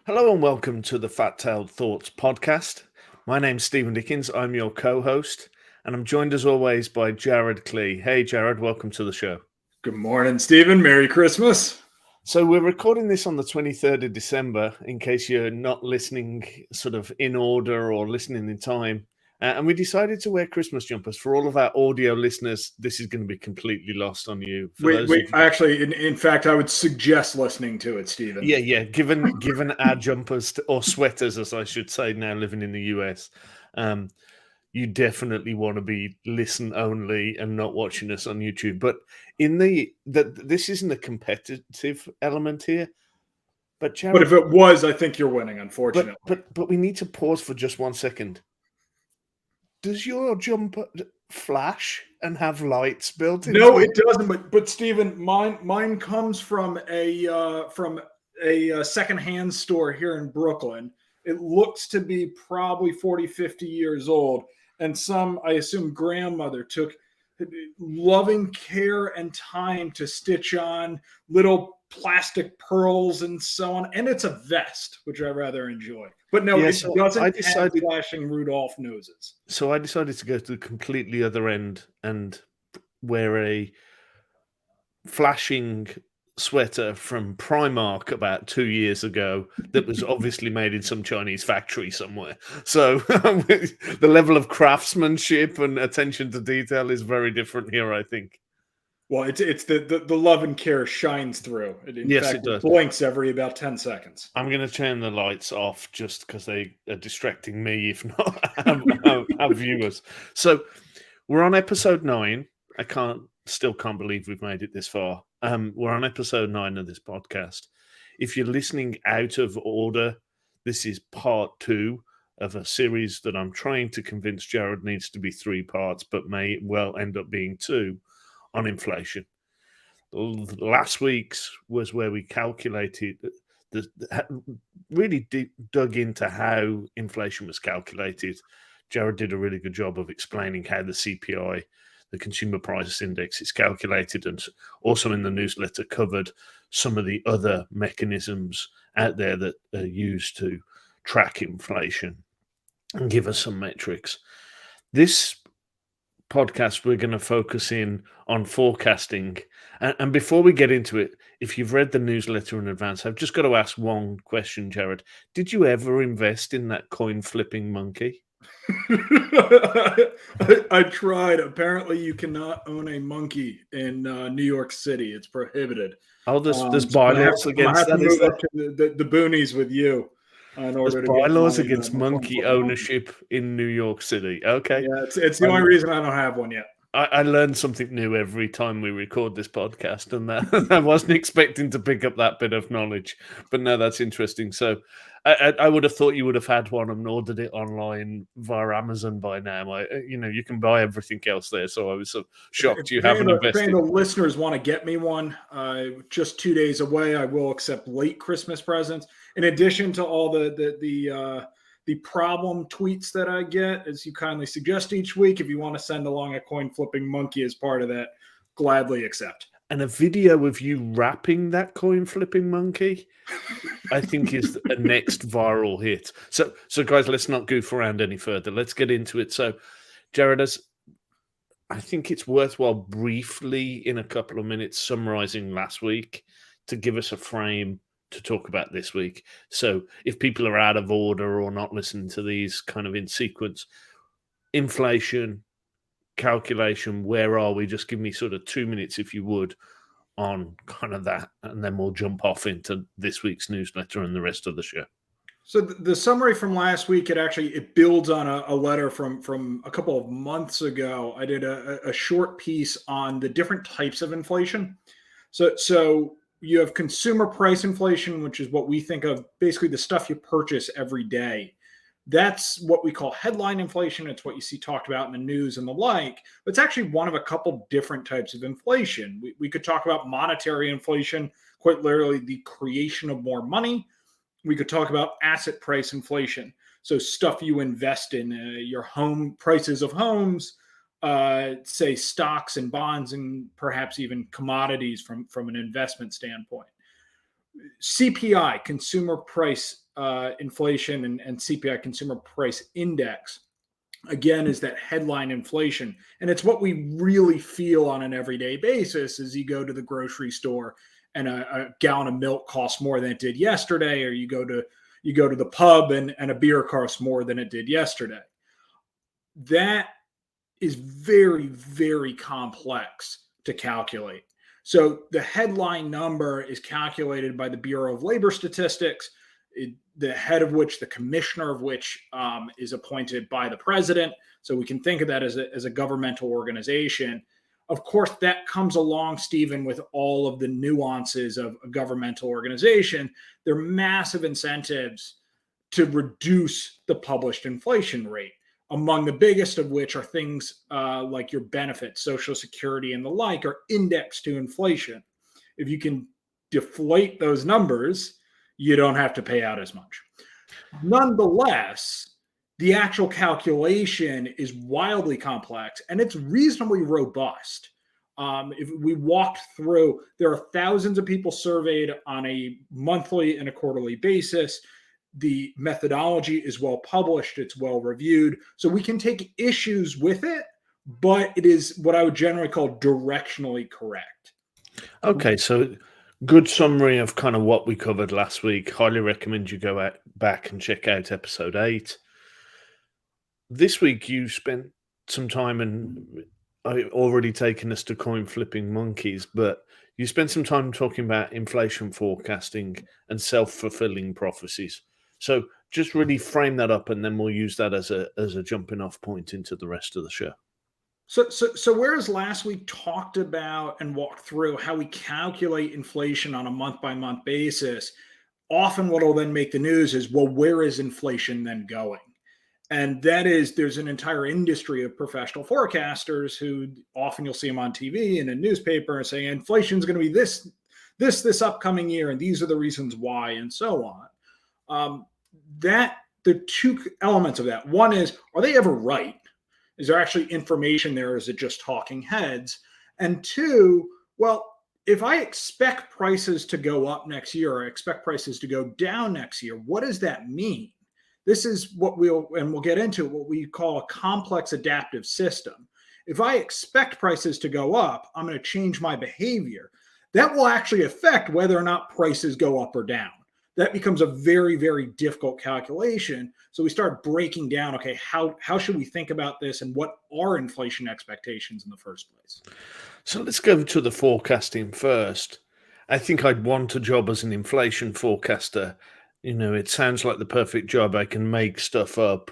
Hello and welcome to the Fat Tailed Thoughts podcast. My name's Stephen Dickens. I'm your co-host, and I'm joined as always by Jared Klee. Hey, Jared, welcome to the show. Good morning, Stephen. Merry Christmas. So we're recording this on the 23rd of December, in case you're not listening sort of in order or listening in time. And we decided to wear Christmas jumpers. For all of our audio listeners, this is going to be completely lost on you. For Wait, those of wait. you, Actually, in fact, I would suggest listening to it, Stephen. yeah. Given our jumpers or sweaters, as I should say, now living in the US, you definitely want to be listen only and not watching us on YouTube. But this isn't a competitive element here. But Jared, But if it was, I think you're winning, unfortunately. but we need to pause for just 1 second. Does your jumper flash and have lights built into No, it? it doesn't. But Stephen, mine comes from a secondhand store here in Brooklyn. It looks to be probably 40, 50 years old. And some, I assume, grandmother took loving care and time to stitch on little plastic pearls and so on. And it's a vest, which I rather enjoy. But no, Yeah, it so doesn't have flashing Rudolph noses. So I decided to go to the completely other end and wear a flashing sweater from Primark about 2 years ago that was obviously made in some Chinese factory somewhere. So the level of craftsmanship and attention to detail is very different here, I think. Well, it's the love and care shines through. In Yes, fact, it does. blinks every about 10 seconds. I'm going to turn the lights off just because they are distracting me, if not our viewers. So we're on episode 9. I still can't believe we've made it this far. We're on episode 9 of this podcast. If you're listening out of order, this is part 2 of a series that I'm trying to convince Jared needs to be 3 parts, but may well end up being 2 on inflation. Last week's was where we calculated, really dug into how inflation was calculated. Jared did a really good job of explaining how the CPI, the Consumer Price Index, is calculated, and also in the newsletter covered some of the other mechanisms out there that are used to track inflation and give us some metrics. This podcast, we're going to focus in on forecasting. And before we get into it, if you've read the newsletter in advance, I've just got to ask one question, Jared. Did you ever invest in that coin flipping monkey? I tried. Apparently, you cannot own a monkey in New York City. It's prohibited. Oh, there's bylaws against that. I have to move up to the boonies with you in order There's to get bylaws my, against my coin monkey flip. ownership in New York City. Okay. Yeah, it's the only reason I don't have one yet. I learn something new every time we record this podcast, and that I wasn't expecting to pick up that bit of knowledge. But no, that's interesting. So I would have thought you would have had one and ordered it online via Amazon by now. You can buy everything else there. So I was so shocked you haven't invested. If the listeners want to get me one, just 2 days away, I will accept late Christmas presents. In addition to all the problem tweets that I get, as you kindly suggest each week, if you want to send along a coin flipping monkey as part of that, gladly accept. And a video of you wrapping that coin flipping monkey, I think, is a next viral hit. So guys, let's not goof around any further. Let's get into it. So, Jared, I think it's worthwhile briefly in a couple of minutes summarizing last week to give us a frame to talk about this week. So if people are out of order or not listening to these kind of in sequence, inflation, calculation, where are we? Just give me sort of 2 minutes, if you would, on kind of that, and then we'll jump off into this week's newsletter and the rest of the show. So the summary from last week, it builds on a letter from a couple of months ago. I did a short piece on the different types of inflation. So you have consumer price inflation, which is what we think of basically the stuff you purchase every day. That's what we call headline inflation. It's what you see talked about in the news and the like. But it's actually one of a couple different types of inflation. We could talk about monetary inflation, quite literally the creation of more money. We could talk about asset price inflation. So stuff you invest in, your home prices of homes, say stocks and bonds, and perhaps even commodities from an investment standpoint. CPI, consumer price inflation and CPI consumer price index, again, is that headline inflation. And it's what we really feel on an everyday basis as you go to the grocery store and a gallon of milk costs more than it did yesterday, or you go to the pub and a beer costs more than it did yesterday. That is very, very complex to calculate. So the headline number is calculated by the Bureau of Labor Statistics, the head of which, the commissioner of which, is appointed by the president. So we can think of that as a governmental organization. Of course, that comes along, Stephen, with all of the nuances of a governmental organization. There are massive incentives to reduce the published inflation rate, among the biggest of which are things like your benefits, Social Security, and the like, are indexed to inflation. If you can deflate those numbers, you don't have to pay out as much. Nonetheless, the actual calculation is wildly complex and it's reasonably robust. If we walked through, there are thousands of people surveyed on a monthly and a quarterly basis. The methodology is well published, it's well reviewed. So we can take issues with it, but it is what I would generally call directionally correct. Okay, so good summary of kind of what we covered last week. Highly recommend you go back and check out episode 8. This week you spent some time, and I already taken us to coin flipping monkeys, but you spent some time talking about inflation forecasting and self-fulfilling prophecies. So just really frame that up, and then we'll use that as a jumping off point into the rest of the show. So whereas last week talked about and walked through how we calculate inflation on a month-by-month basis, often what will then make the news is, well, where is inflation then going? And that is, there's an entire industry of professional forecasters who often you'll see them on TV and in newspaper saying inflation is going to be this upcoming year, and these are the reasons why, and so on. That the two elements of that. One is, are they ever right? Is there actually information there? Or is it just talking heads? And two, well, if I expect prices to go up next year, or I expect prices to go down next year, what does that mean? This is what we'll get into, what we call a complex adaptive system. If I expect prices to go up, I'm going to change my behavior. That will actually affect whether or not prices go up or down. That becomes a very, very difficult calculation. So we start breaking down, okay, how should we think about this, and what are inflation expectations in the first place? So let's go to the forecasting first. I think I'd want a job as an inflation forecaster. You know, it sounds like the perfect job. I can make stuff up,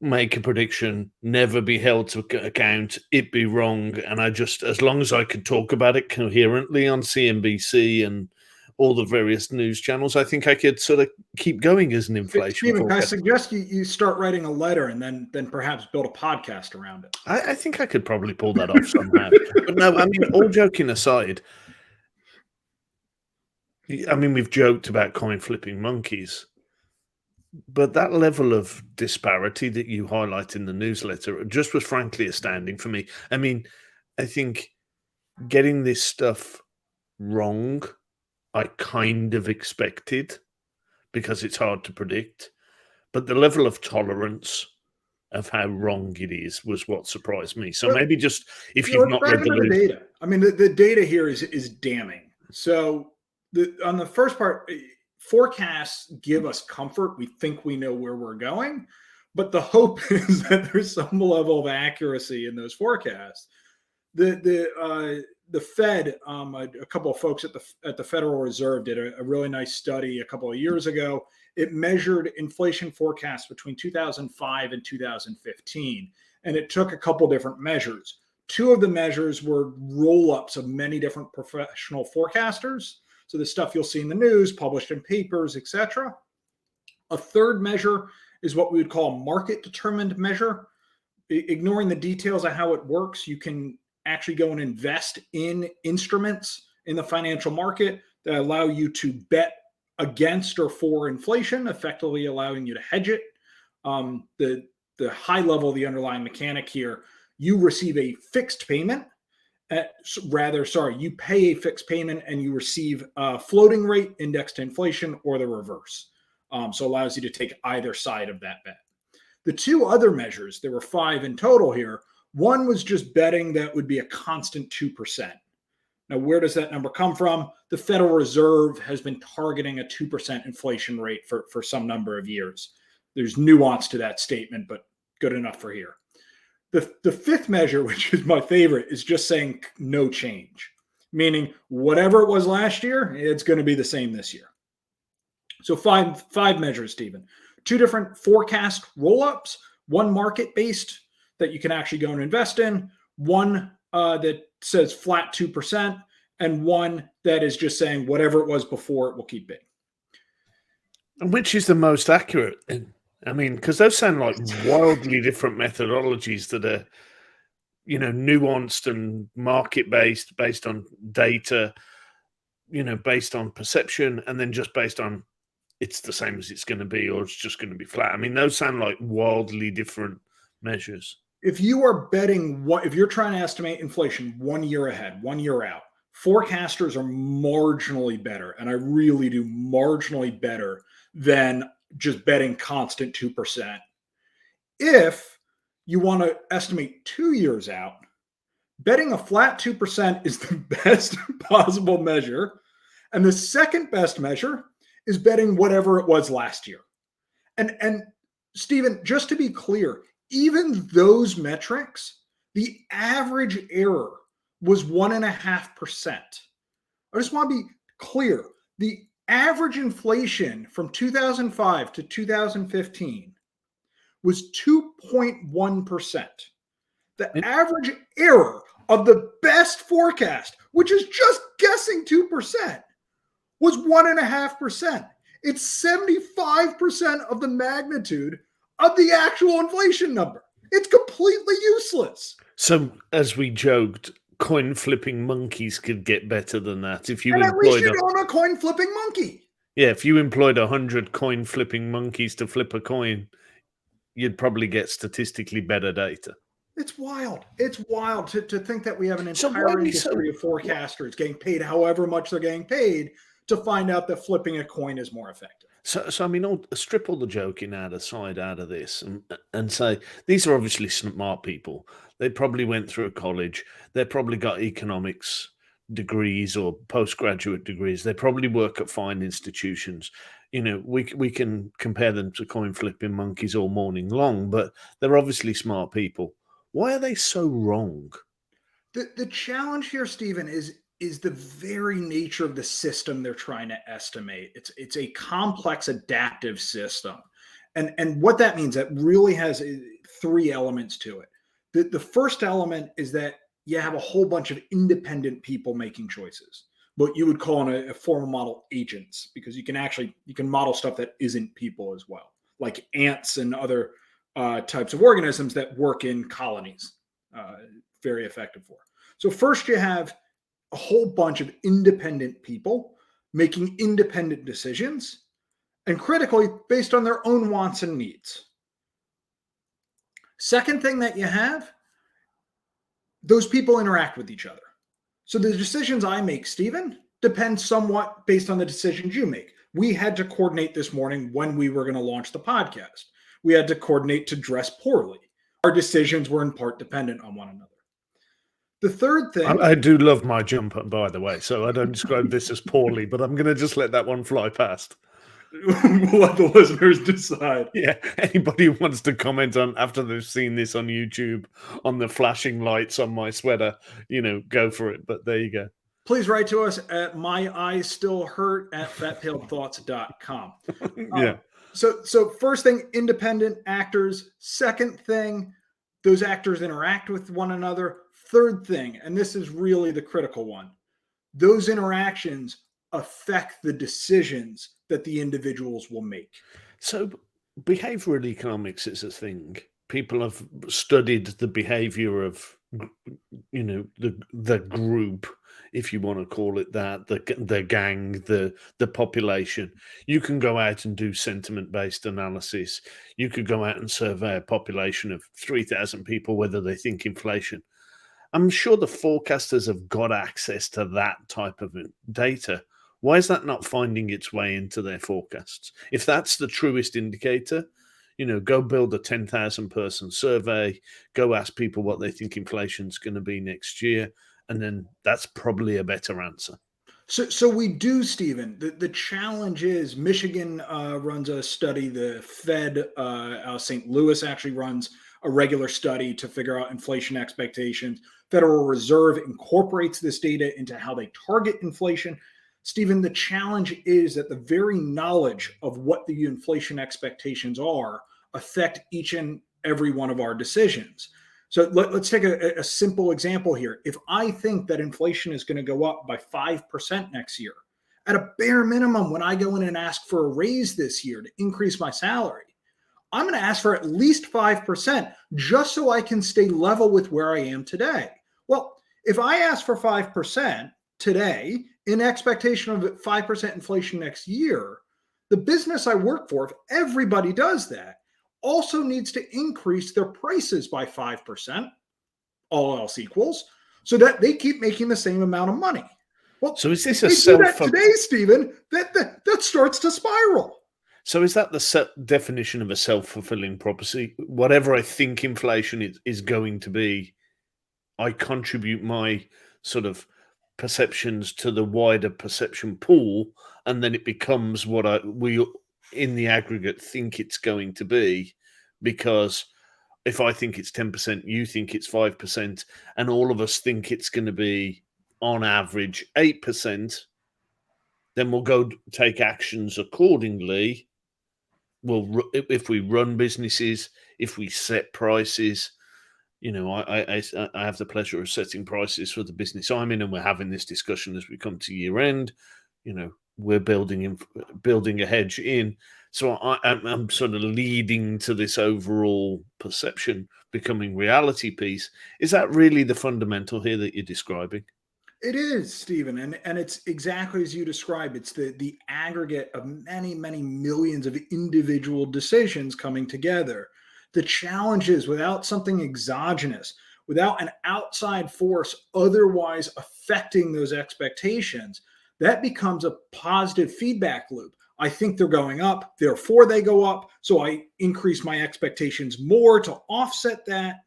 make a prediction, never be held to account, it be wrong. And I just, as long as I could talk about it coherently on CNBC and all the various news channels, I think I could sort of keep going as an inflation Stephen, forecaster. I suggest you start writing a letter and then perhaps build a podcast around it. I think I could probably pull that off somehow. But no, I mean, all joking aside, I mean, we've joked about coin flipping monkeys, but that level of disparity that you highlight in the newsletter just was frankly astounding for me. I mean, I think getting this stuff wrong, I kind of expected, because it's hard to predict, but the level of tolerance of how wrong it is was what surprised me. So maybe just, if you've not read the data, I mean, the data here is damning. So on the first part, forecasts give us comfort. We think we know where we're going, but the hope is that there's some level of accuracy in those forecasts. The Fed, a couple of folks at the Federal Reserve did a really nice study a couple of years ago. It measured inflation forecasts between 2005 and 2015, and it took a couple different measures. Two of the measures were roll-ups of many different professional forecasters. So the stuff you'll see in the news, published in papers, etc. A third measure is what we would call a market-determined measure. Ignoring the details of how it works, you can actually go and invest in instruments in the financial market that allow you to bet against or for inflation, effectively allowing you to hedge it. The high level of the underlying mechanic here, you receive a fixed payment. You pay a fixed payment and you receive a floating rate indexed to inflation, or the reverse. So it allows you to take either side of that bet. The two other measures, there were 5 in total here. One was just betting that would be a constant 2%. Now, where does that number come from? The Federal Reserve has been targeting a 2% inflation rate for some number of years. There's nuance to that statement, but good enough for here. The fifth measure, which is my favorite, is just saying no change, meaning whatever it was last year, it's going to be the same this year. So five measures, Stephen. 2 different forecast roll-ups, one market-based that you can actually go and invest in, one that says flat 2%, and one that is just saying whatever it was before, it will keep being. And which is the most accurate? I mean, because those sound like wildly different methodologies that are, nuanced and market-based, based on data, based on perception, and then just based on it's the same as it's going to be, or it's just going to be flat. I mean, those sound like wildly different measures. If you are betting, if you're trying to estimate inflation 1 year ahead, 1 year out, forecasters are marginally better, and I really do marginally better than just betting constant 2%. If you want to estimate 2 years out, betting a flat 2% is the best possible measure. And the second best measure is betting whatever it was last year. And Stephen, just to be clear, even those metrics, the average error was 1.5%. I just want to be clear. The average inflation from 2005 to 2015 was 2.1%. The average error of the best forecast, which is just guessing 2%, was 1.5%. It's 75% of the magnitude of the actual inflation number. It's completely useless. So, as we joked, coin flipping monkeys could get better than that. If you and at least you own a coin flipping monkey. Yeah, if you employed 100 coin flipping monkeys to flip a coin, you'd probably get statistically better data. It's wild. It's wild to think that we have an entire industry of forecasters getting paid however much they're getting paid to find out that flipping a coin is more effective. So I mean, strip all the joking out of this and say, these are obviously smart people. They probably went through a college. They probably got economics degrees or postgraduate degrees. They probably work at fine institutions. We can compare them to coin flipping monkeys all morning long, but they're obviously smart people. Why are they so wrong? The challenge here, Stephen, is the very nature of the system they're trying to estimate. It's a complex adaptive system. And what that means, that really has 3 elements to it. The first element is that you have a whole bunch of independent people making choices, what you would call in a formal model agents, because you can model stuff that isn't people as well, like ants and other types of organisms that work in colonies, very effective for. So first you have a whole bunch of independent people making independent decisions, and critically based on their own wants and needs. Second thing that you have, those people interact with each other. So the decisions I make, Stephen, depend somewhat based on the decisions you make. We had to coordinate this morning when we were going to launch the podcast. We had to coordinate to dress poorly. Our decisions were in part dependent on one another. The third thing... I do love my jumper, by the way, so I don't describe this as poorly, but I'm going to just let that one fly past. We'll let the listeners decide. Yeah, anybody who wants to comment on after they've seen this on YouTube on the flashing lights on my sweater, go for it. But there you go. Please write to us at myeyesstillhurt@fatpailedthoughts.com. Yeah. So first thing, independent actors. Second thing, those actors interact with one another. Third thing, and this is really the critical one, those interactions affect the decisions that the individuals will make. So behavioral economics is a thing. People have studied the behavior of, the group, if you want to call it that, the gang, the population. You can go out and do sentiment-based analysis. You could go out and survey a population of 3,000 people, whether they think inflation. I'm sure the forecasters have got access to that type of data. Why is that not finding its way into their forecasts? If that's the truest indicator, go build a 10,000 person survey, go ask people what they think inflation's going to be next year, and then that's probably a better answer. So we do, Stephen. The challenge is Michigan runs a study. The Fed out of St. Louis actually runs a regular study to figure out inflation expectations. Federal Reserve incorporates this data into how they target inflation. Stephen, the challenge is that the very knowledge of what the inflation expectations are affect each and every one of our decisions. So let's take a simple example here. If I think that inflation is going to go up by 5% next year, at a bare minimum, when I go in and ask for a raise this year to increase my salary, I'm going to ask for at least 5% just so I can stay level with where I am today. Well, if I ask for 5% today in expectation of 5% inflation next year, the business I work for, if everybody does that, also needs to increase their prices by 5%, all else equals, so that they keep making the same amount of money. Well, so is this if they do that today, Stephen, that starts to spiral. So is that the definition of a self-fulfilling prophecy? Whatever I think inflation is going to be, I contribute my sort of perceptions to the wider perception pool, and then it becomes what we in the aggregate think it's going to be, because if I think it's 10%, you think it's 5%, and all of us think it's going to be on average 8%, then we'll go take actions accordingly. If we run businesses, if we set prices, I have the pleasure of setting prices for the business I'm in, and we're having this discussion as we come to year end. We're building a hedge in. So I'm sort of leading to this overall perception becoming reality piece. Is that really the fundamental here that you're describing? It is, Stephen, and it's exactly as you describe. It's the aggregate of many, many millions of individual decisions coming together. The challenge is, without something exogenous, without an outside force otherwise affecting those expectations, that becomes a positive feedback loop. I think they're going up, therefore they go up, so I increase my expectations more to offset that.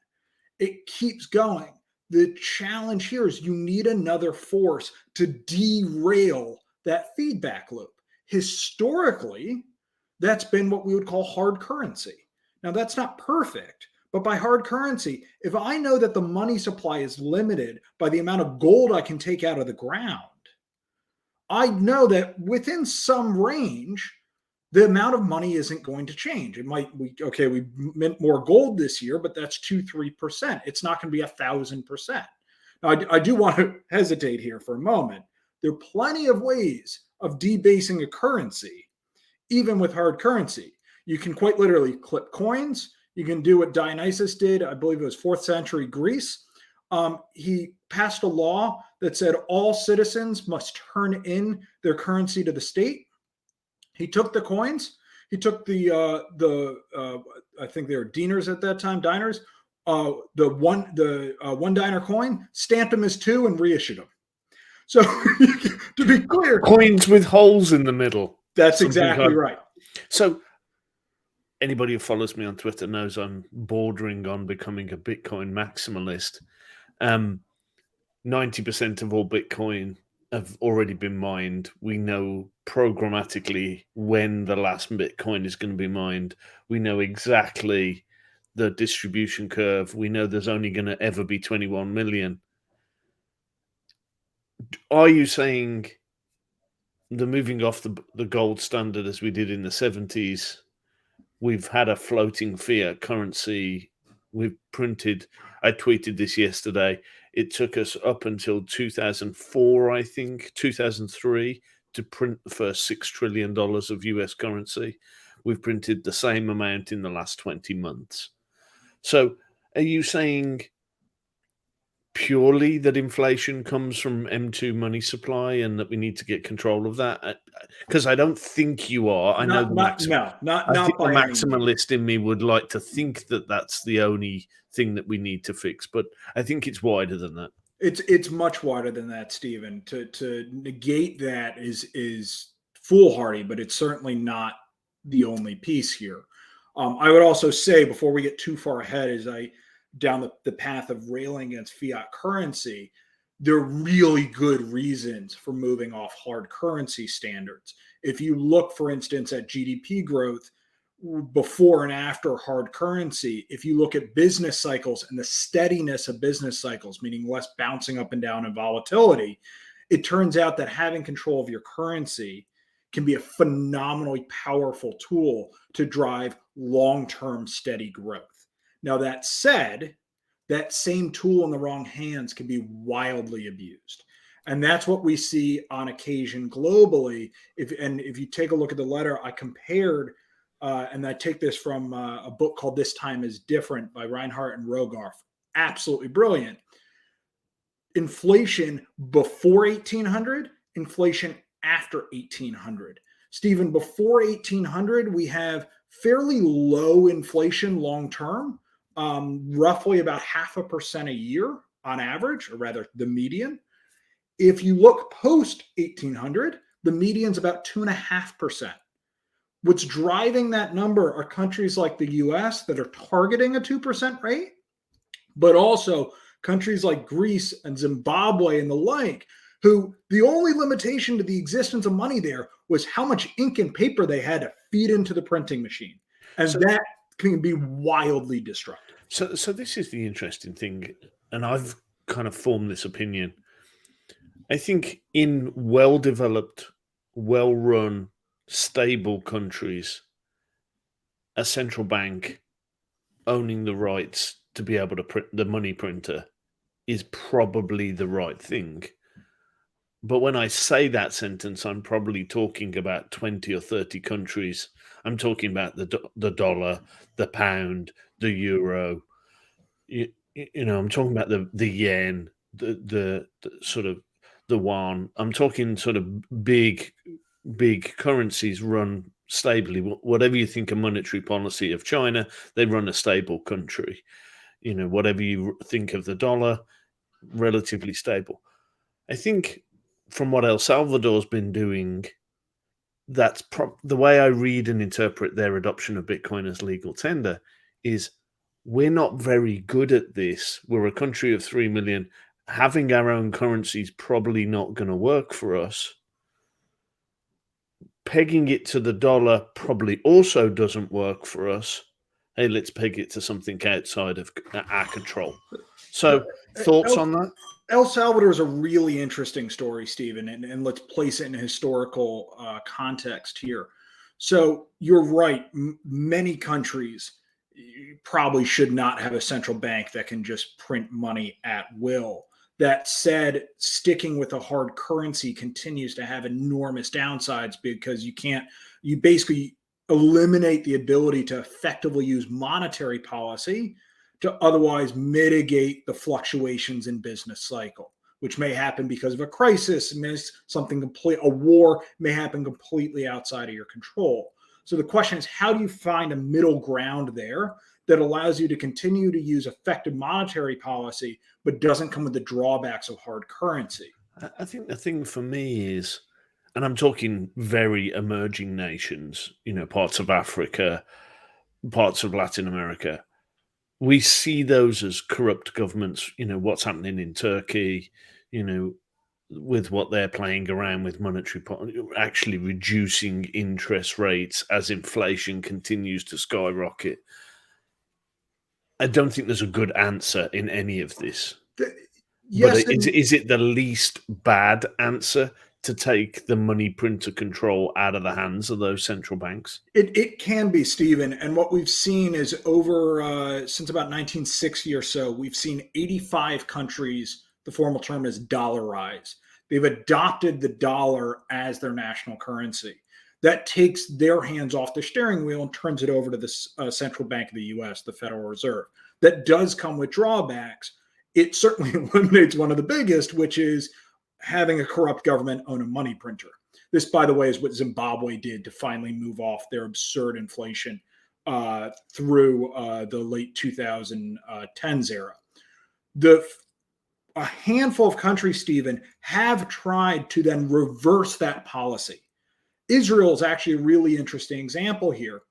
It keeps going. The challenge here is you need another force to derail that feedback loop. Historically, that's been what we would call hard currency. Now, that's not perfect, but by hard currency, if I know that the money supply is limited by the amount of gold I can take out of the ground, I know that within some range, the amount of money isn't going to change. It might, we mint more gold this year, but that's 2-3%. It's not going to be 1,000%. Now, I do want to hesitate here for a moment. There are plenty of ways of debasing a currency, even with hard currency. You can quite literally clip coins. You can do what Dionysus did. I believe it was 4th century Greece. He passed a law that said all citizens must turn in their currency to the state. He took the coins. He took the I think they were dinars at that time, dinars. The one dinar coin, stamped them as 2, and reissued them. So to be clear, coins with holes in the middle. That's exactly right. So anybody who follows me on Twitter knows I'm bordering on becoming a Bitcoin maximalist. 90% of all Bitcoin have already been mined. We know programmatically when the last Bitcoin is going to be mined. We know exactly the distribution curve. We know there's only going to ever be 21 million. Are you saying the moving off the gold standard as we did in the 70s, we've had a floating fiat currency, we've printed, I tweeted this yesterday, it took us up until 2004, I think, 2003, to print the first $6 trillion of US currency. We've printed the same amount in the last 20 months. So are you saying purely that inflation comes from M2 money supply and that we need to get control of that? Because I don't think you are. I think the maximalist in me would like to think that that's the only thing that we need to fix, but I think it's wider than that. It's much wider than that, Stephen. To negate that is foolhardy, but it's certainly not the only piece here. I would also say, before we get too far ahead, as I down the path of railing against fiat currency, there are really good reasons for moving off hard currency standards. If you look, for instance, at GDP growth before and after hard currency, if you look at business cycles and the steadiness of business cycles, meaning less bouncing up and down and volatility, it turns out that having control of your currency can be a phenomenally powerful tool to drive long-term steady growth. Now, that said, that same tool in the wrong hands can be wildly abused. And that's what we see on occasion globally. If you take a look at the letter, I compared, and I take this from a book called This Time is Different by Reinhardt and Rogarth. Absolutely brilliant. Inflation before 1800, inflation after 1800. Stephen, before 1800, we have fairly low inflation long term, roughly about 0.5% a year on average, or rather the median. If you look post 1800, the median's about 2.5%. What's driving that number are countries like the US that are targeting a 2% rate, but also countries like Greece and Zimbabwe and the like, who the only limitation to the existence of money there was how much ink and paper they had to feed into the printing machine. And that can be wildly destructive. So this is the interesting thing, and I've kind of formed this opinion. I think in well-developed, well-run, stable countries, a central bank owning the rights to be able to print the money printer is probably the right thing. But when I say that sentence, I'm probably talking about 20 or 30 countries. I'm talking about the dollar, the pound, the euro. I'm talking about the yen, the sort of the yuan. I'm talking sort of big currencies run stably. Whatever you think of monetary policy of China, they run a stable country. Whatever you think of the dollar, relatively stable. I think from what El Salvador's been doing, that's the way I read and interpret their adoption of Bitcoin as legal tender is we're not very good at this. We're a country of 3 million. Having our own currency is probably not going to work for us. Pegging it to the dollar probably also doesn't work for us. Hey, let's peg it to something outside of our control. So, thoughts on that? El Salvador is a really interesting story, Stephen, and let's place it in a historical context here. So you're right. Many countries probably should not have a central bank that can just print money at will. That said, sticking with a hard currency continues to have enormous downsides because you basically eliminate the ability to effectively use monetary policy to otherwise mitigate the fluctuations in business cycle, which may happen because of a crisis, a war may happen completely outside of your control. So the question is, how do you find a middle ground there that allows you to continue to use effective monetary policy, but doesn't come with the drawbacks of hard currency? I think the thing for me is, and I'm talking very emerging nations, parts of Africa, parts of Latin America, we see those as corrupt governments. What's happening in Turkey, with what they're playing around with monetary policy, actually reducing interest rates as inflation continues to skyrocket. I don't think there's a good answer in any of this. Yes, but is it the least bad answer to take the money printer control out of the hands of those central banks? It can be, Stephen. And what we've seen is since about 1960 or so, we've seen 85 countries, the formal term is dollarize. They've adopted the dollar as their national currency. That takes their hands off the steering wheel and turns it over to the central bank of the US, the Federal Reserve. That does come with drawbacks. It certainly eliminates one of the biggest, which is having a corrupt government own a money printer. This, by the way, is what Zimbabwe did to finally move off their absurd inflation through the late 2010s era. a handful of countries, Stephen, have tried to then reverse that policy. Israel is actually a really interesting example here.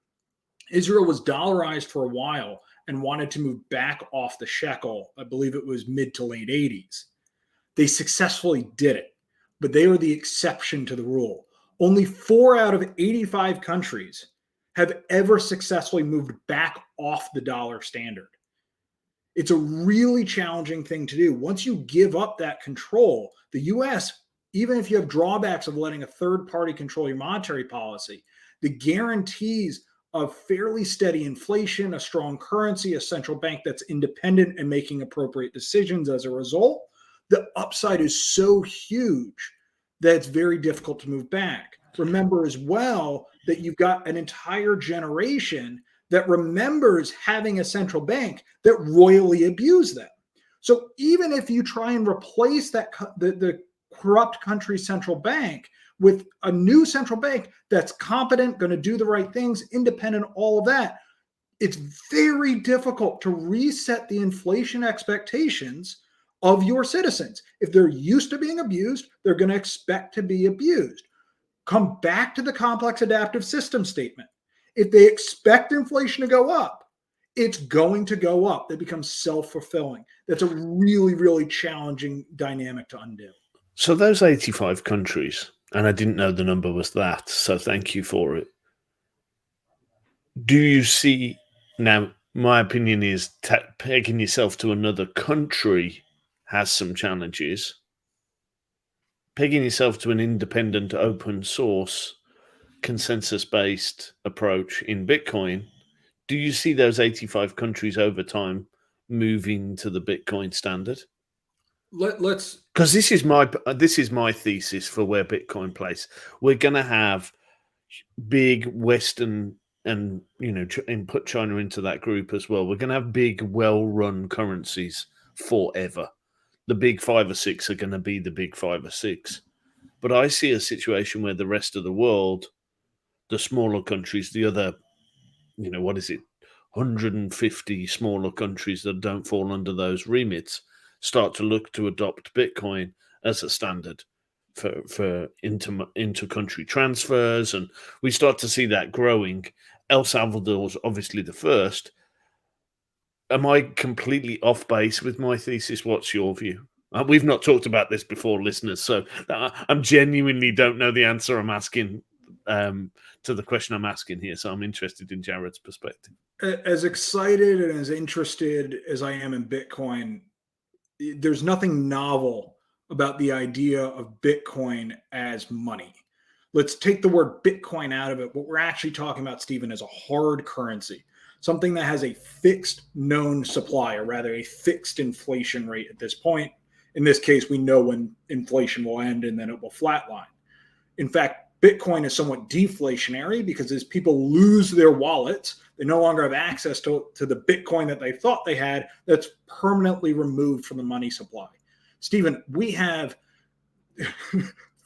Israel was dollarized for a while and wanted to move back off the shekel. I believe it was mid to late 80s. They successfully did it, but they are the exception to the rule. Only 4 out of 85 countries have ever successfully moved back off the dollar standard. It's a really challenging thing to do. Once you give up that control, the US, even if you have drawbacks of letting a third party control your monetary policy, the guarantees of fairly steady inflation, a strong currency, a central bank that's independent and making appropriate decisions as a result, the upside is so huge that it's very difficult to move back. Remember as well that you've got an entire generation that remembers having a central bank that royally abused them. So even if you try and replace that the corrupt country's central bank with a new central bank that's competent, going to do the right things, independent, all of that, it's very difficult to reset the inflation expectations of your citizens. If they're used to being abused, they're going to expect to be abused. Come back to the complex adaptive system statement. If they expect inflation to go up, it's going to go up. They become self-fulfilling. That's a really, really challenging dynamic to undo. So those 85 countries, and I didn't know the number was that, so thank you for it. Do you see, now my opinion is pegging yourself to another country has some challenges. Pegging yourself to an independent, open source, consensus-based approach in Bitcoin, do you see those 85 countries over time moving to the Bitcoin standard? Let's Because this is my thesis for where Bitcoin plays. We're going to have big Western and and put China into that group as well. We're going to have big, well-run currencies forever. The big 5 or 6 are going to be the big 5 or 6. But I see a situation where the rest of the world, the smaller countries, the other, 150 smaller countries that don't fall under those remits, start to look to adopt Bitcoin as a standard for inter-country transfers, and we start to see that growing. El Salvador's obviously the first. Am I completely off base with my thesis? What's your view? We've not talked about this before, listeners, so I'm genuinely don't know the answer I'm asking to the question I'm asking here, so I'm interested in Jared's perspective. As excited and as interested as I am in Bitcoin, there's nothing novel about the idea of Bitcoin as money. Let's take the word Bitcoin out of it. What we're actually talking about, Stephen, is a hard currency, something that has a fixed known supply, or rather a fixed inflation rate at this point. In this case, we know when inflation will end and then it will flatline. In fact, Bitcoin is somewhat deflationary because as people lose their wallets, they no longer have access to the Bitcoin that they thought they had that's permanently removed from the money supply. Stephen, we have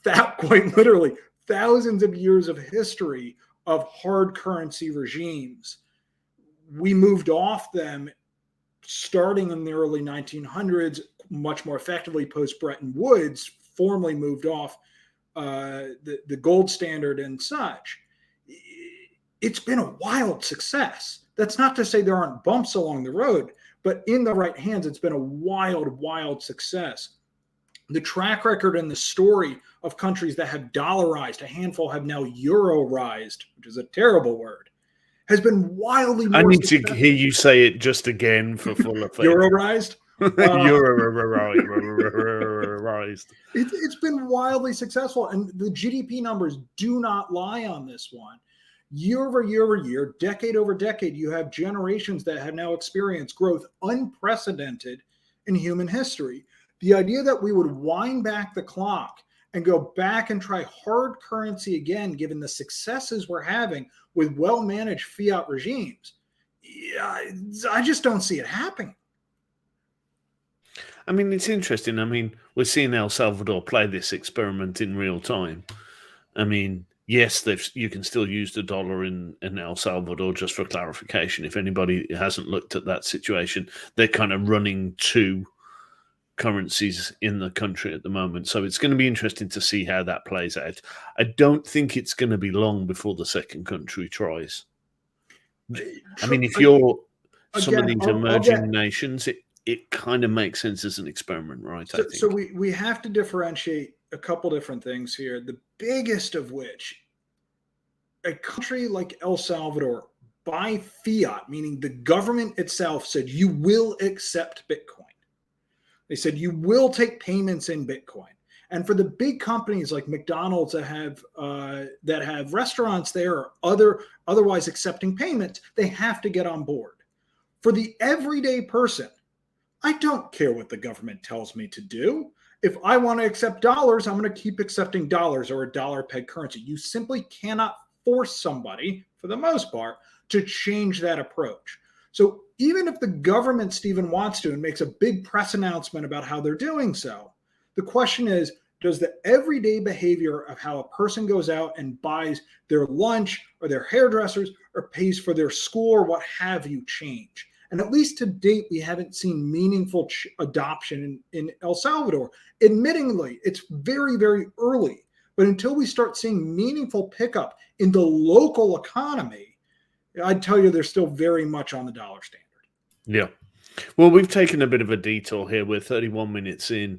that quite literally thousands of years of history of hard currency regimes. We moved off them starting in the early 1900s, much more effectively post Bretton Woods, formally moved off the gold standard and such. It's been a wild success. That's not to say there aren't bumps along the road, but in the right hands, it's been a wild, wild success. The track record and the story of countries that have dollarized, a handful have now euroized, which is a terrible word, has been wildly more I need successful. to hear you say it just again for full effect. Euroized? Euroized. It's been wildly successful, and the GDP numbers do not lie on this one. Year over year over year, decade over decade, you have generations that have now experienced growth unprecedented in human history. The idea that we would wind back the clock and go back and try hard currency again, given the successes we're having with well-managed fiat regimes, I just don't see it happening. I mean, it's interesting. I mean, we're seeing El Salvador play this experiment in real time. I mean, yes, you can still use the dollar in El Salvador, just for clarification. If anybody hasn't looked at that situation, they're kind of running to currencies in the country at the moment. So it's going to be interesting to see how that plays out. I don't think it's going to be long before the second country tries. I mean, if you're some of these emerging nations, it kind of makes sense as an experiment, right? I think. So we have to differentiate a couple different things here. The biggest of which, a country like El Salvador, by fiat, meaning the government itself said you will accept Bitcoin. They said you will take payments in Bitcoin. And for the big companies like McDonald's that have restaurants there or otherwise accepting payments, they have to get on board. For the everyday person, I don't care what the government tells me to do. If I want to accept dollars, I'm going to keep accepting dollars or a dollar-pegged currency. You simply cannot force somebody, for the most part, to change that approach. So even if the government, Stephen, wants to and makes a big press announcement about how they're doing so, the question is, does the everyday behavior of how a person goes out and buys their lunch or their hairdressers or pays for their school or what have you change? And at least to date, we haven't seen meaningful adoption in El Salvador. Admittingly, it's very, very early. But until we start seeing meaningful pickup in the local economy, I'd tell you they're still very much on the dollar standard. Yeah. Well, we've taken a bit of a detour here. We're 31 minutes in.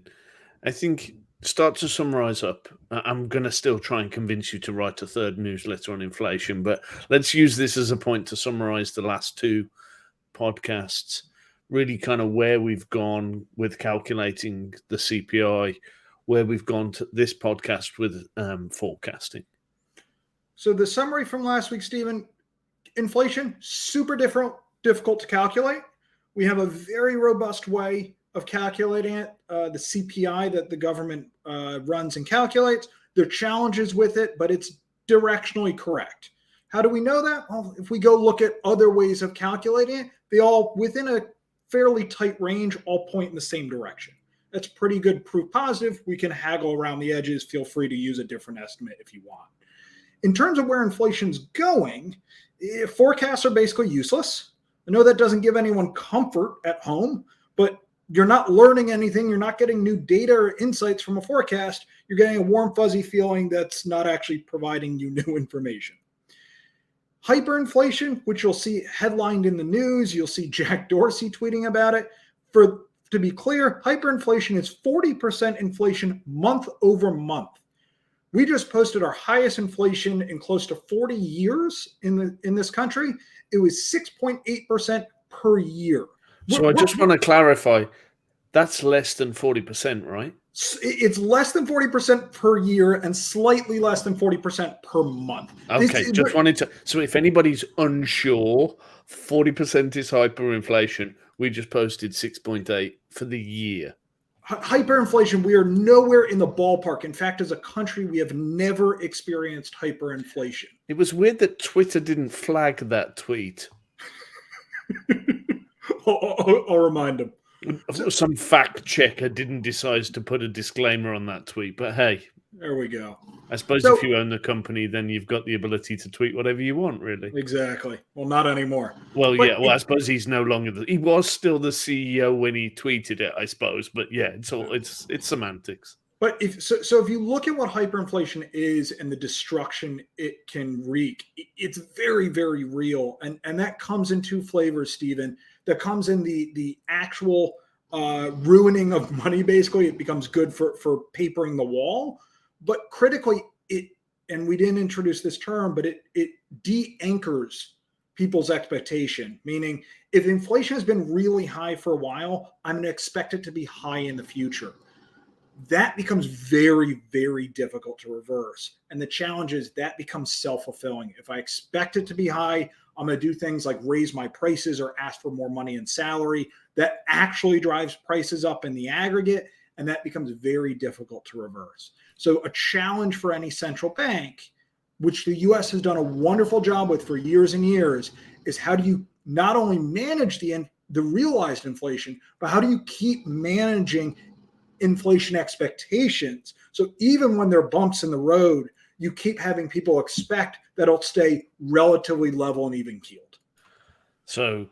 I think start to summarize up. I'm going to still try and convince you to write a third newsletter on inflation, but let's use this as a point to summarize the last two podcasts, really kind of where we've gone with calculating the CPI, where we've gone to this podcast with forecasting. So the summary from last week, Stephen, inflation, super difficult to calculate. We have a very robust way of calculating it, the CPI that the government runs and calculates. There are challenges with it, but it's directionally correct. How do we know that? Well, if we go look at other ways of calculating it, they all, within a fairly tight range, all point in the same direction. That's pretty good proof positive. We can haggle around the edges. Feel free to use a different estimate if you want. In terms of where inflation's going, forecasts are basically useless. I know that doesn't give anyone comfort at home, but you're not learning anything. You're not getting new data or insights from a forecast. You're getting a warm, fuzzy feeling that's not actually providing you new information. Hyperinflation, which you'll see headlined in the news, you'll see Jack Dorsey tweeting about it. To be clear, hyperinflation is 40% inflation month over month. We just posted our highest inflation in close to 40 years in this country. It was 6.8% per year. So I just want to clarify, that's less than 40%, right? It's less than 40% per year and slightly less than 40% per month. Okay, just wanted to. So if anybody's unsure, 40% is hyperinflation. We just posted 6.8 for the year. Hyperinflation, we are nowhere in the ballpark. In fact, as a country, we have never experienced hyperinflation. It was weird that Twitter didn't flag that tweet. I'll remind them. Some fact checker didn't decide to put a disclaimer on that tweet, but hey. There we go. I suppose if you own the company, then you've got the ability to tweet whatever you want, really. Exactly. Well, not anymore. Well, yeah. Well, I suppose he's no longer he was still the CEO when he tweeted it, I suppose. But yeah, it's semantics. But if you look at what hyperinflation is and the destruction it can wreak, it's very, very real. And that comes in two flavors, Stephen. That comes in the actual ruining of money, basically. It becomes good for papering the wall. But critically, and we didn't introduce this term, but it de-anchors people's expectation. Meaning, if inflation has been really high for a while, I'm going to expect it to be high in the future. That becomes very, very difficult to reverse. And the challenge is that becomes self-fulfilling. If I expect it to be high, I'm going to do things like raise my prices or ask for more money in salary. That actually drives prices up in the aggregate, and that becomes very difficult to reverse. So a challenge for any central bank, which the U.S. has done a wonderful job with for years and years, is how do you not only manage the realized inflation, but how do you keep managing inflation expectations? So even when there are bumps in the road, you keep having people expect that it'll stay relatively level and even keeled. So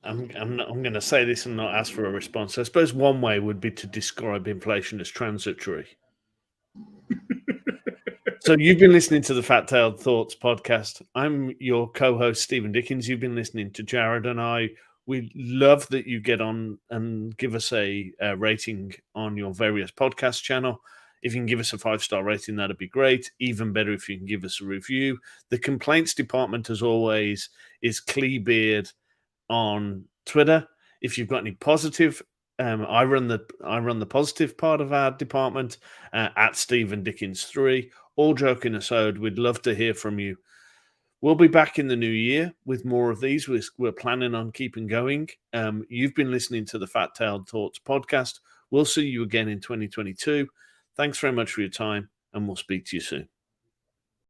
I'm going to say this and not ask for a response. I suppose one way would be to describe inflation as transitory. So you've been listening to the Fat Tailed Thoughts podcast. I'm your co-host, Stephen Dickens. You've been listening to Jared and I. We love that you get on and give us a rating on your various podcast channel. If you can give us a 5-star rating, that'd be great. Even better if you can give us a review. The complaints department, as always, is Cleebeard on Twitter. If you've got any positive, I run the positive part of our department at Stephen Dickens 3. All joking aside, we'd love to hear from you. We'll be back in the new year with more of these. We're planning on keeping going. You've been listening to the Fat Tailed Thoughts podcast. We'll see you again in 2022. Thanks very much for your time, and we'll speak to you soon.